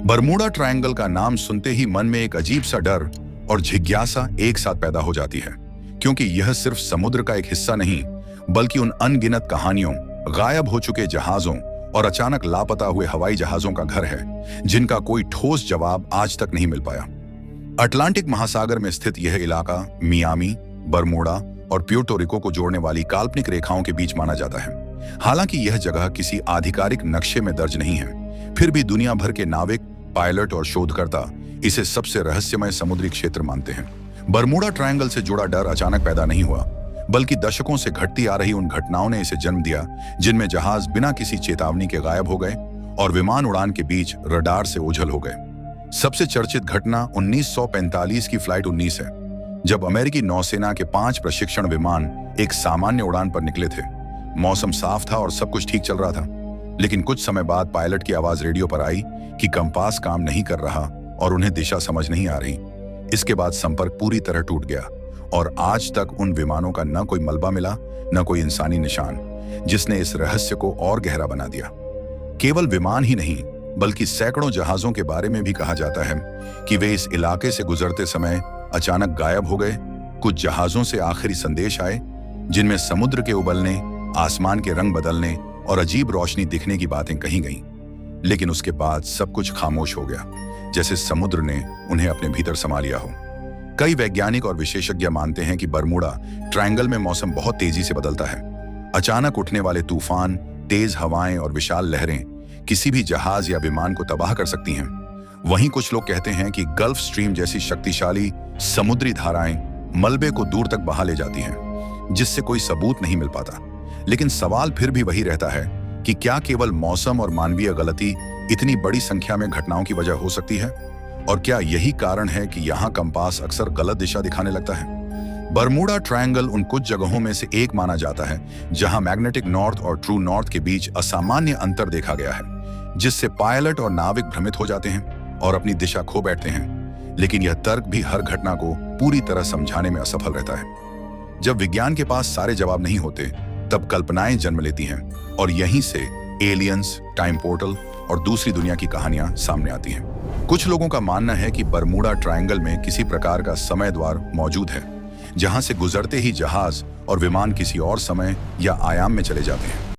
Bermuda triangle का नाम सुनते ही मन में एक अजीब सा डर और जिज्ञासा एक साथ पैदा हो जाती है, क्योंकि यह सिर्फ समुद्र का एक हिस्सा नहीं बल्कि उन अनगिनत कहानियों, गायब हो चुके जहाजों और अचानक लापता हुए हवाई जहाजों का घर है, जिनका कोई ठोस जवाब आज तक नहीं मिल पाया। अटलांटिक महासागर में स्थित यह इलाका मियामी, बरमूडा और प्यूर्टो रिको को जोड़ने वाली काल्पनिक रेखाओं के बीच माना जाता है। हालांकि यह जगह किसी आधिकारिक नक्शे में दर्ज नहीं है, फिर भी दुनिया भर के नाविक, पायलट और शोधकर्ता इसे सबसे रहस्यमय समुद्री क्षेत्र मानते हैं। बरमूडा ट्रायंगल से जुड़ा डर अचानक पैदा नहीं हुआ, बल्कि दशकों से घटती आ रही उन घटनाओं ने इसे जन्म दिया जिनमें जहाज बिना किसी चेतावनी के गायब हो गए और विमान उड़ान के बीच रडार से ओझल हो गए। सबसे चर्चित घटना 1945 की फ्लाइट 19 है, जब अमेरिकी नौसेना के 5 प्रशिक्षण विमान एक सामान्य उड़ान पर निकले थे। मौसम साफ था और सब कुछ ठीक चल रहा था, लेकिन कुछ समय बाद पायलट की आवाज रेडियो पर आई कि कंपास काम नहीं कर रहा और उन्हें दिशा समझ नहीं आ रही। इसके बाद संपर्क पूरी तरह टूट गया और आज तक उन विमानों का न कोई मलबा मिला, न कोई इंसानी निशान, जिसने इस रहस्य को और गहरा बना दिया। केवल विमान ही नहीं, बल्कि सैकड़ों जहाजों के बारे में भी कहा जाता है कि वे इस इलाके से गुजरते समय अचानक गायब हो गए। कुछ जहाजों से आखिरी संदेश आए जिनमें समुद्र के उबलने, आसमान के रंग बदलने और अजीब रोशनी दिखने की बातें कही गईं। लेकिन उसके बाद सब कुछ खामोश हो गया, जैसे समुद्र ने उन्हें अपने भीतर समा लिया हो। कई वैज्ञानिक और विशेषज्ञ मानते हैं कि बरमूडा ट्रायंगल में मौसम बहुत तेजी से बदलता है। अचानक उठने वाले तूफान, तेज हवाएं और विशाल लहरें किसी भी जहाज या विमान को तबाह कर सकती हैं। वहीं कुछ लोग कहते हैं कि गल्फ स्ट्रीम जैसी शक्तिशाली समुद्री धाराएं मलबे को दूर तक बहा ले जाती हैं, जिससे कोई सबूत नहीं मिल पाता। लेकिन सवाल फिर भी वही रहता है कि क्या केवल मौसम और मानवीय गलती इतनी बड़ी संख्या में घटनाओं की वजह हो सकती है? और क्या यही कारण है कि यहाँ कंपास अक्सर गलत दिशा दिखाने लगता है? बरमूडा ट्रायंगल उन कुछ जगहों में से एक माना जाता है जहां मैग्नेटिक नॉर्थ और ट्रू नॉर्थ के बीच असामान्य अंतर देखा गया है, जिससे पायलट और नाविक भ्रमित हो जाते हैं और अपनी दिशा खो बैठते हैं। लेकिन यह तर्क भी हर घटना को पूरी तरह समझाने में असफल रहता है। जब विज्ञान के पास सारे जवाब नहीं होते, तब कल्पनाएं जन्म लेती हैं और यहीं से एलियंस, टाइम पोर्टल और दूसरी दुनिया की कहानियां सामने आती हैं। कुछ लोगों का मानना है कि बरमूडा ट्रायंगल में किसी प्रकार का समय द्वार मौजूद है, जहां से गुजरते ही जहाज और विमान किसी और समय या आयाम में चले जाते हैं।